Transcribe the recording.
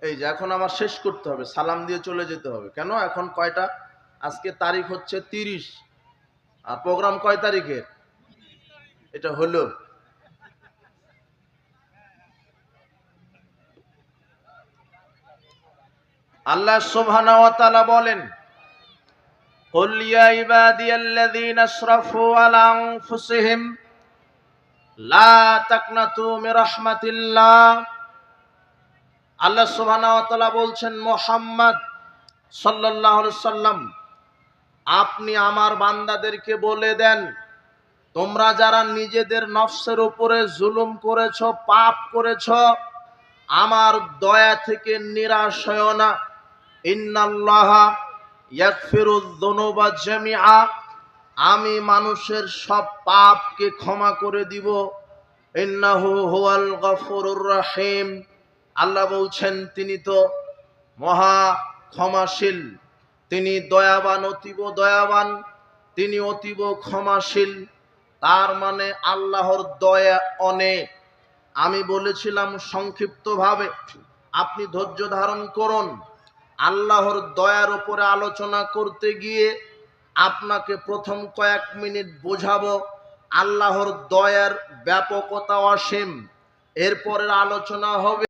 এই যে এখন আমার শেষ করতে হবে, সালাম দিয়ে চলে যেতে হবে। কেন? এখন কয়টা? আজকে তারিখ হচ্ছে 30, আর প্রোগ্রাম কয় তারিখের? এটা হলো আল্লাহ সুবহানাহু ওয়া তাআলা বলেন, কুল ইয়া ইবাদিয়াল্লাযীনা আসরাফু আলা আনফুসিহিম লা তাকনাতু মির রাহমাতিল্লাহ। আল্লাহ সুবহানাহু ওয়া তাআলা বলছেন, মুহাম্মদ সাল্লাল্লাহু আলাইহি সাল্লাম, আপনি আমার বান্দাদেরকে বলে দেন, তোমরা যারা নিজেদের নফসের উপরে জুলুম করেছো, পাপ করেছো, আমার দয়া থেকে নিরাশ হয়ো না। ইন্নাল্লাহা ইয়াগফিরুয যুনুবা জামিআ, আমি মানুষের সব পাপকে ক্ষমা করে দিব। ইন্নাহু হুয়াল গফুরুর রহিম, আল্লাহ বলছেন তিনি তো মহা ক্ষমাশীল, তিনি দয়াবান, অতীব দয়াবান, তিনি অতীব ক্ষমাশীল। তার মানে আল্লাহর দয়া অনেক। আমি বলেছিলাম সংক্ষিপ্তভাবে, আপনি ধৈর্য ধারণ করুন। আল্লাহর দয়ার উপরে আলোচনা করতে গিয়ে আপনাকে প্রথম কয়েক মিনিট বোঝাবো আল্লাহর দয়ার ব্যাপকতা অসীম। এরপরের আলোচনা হবে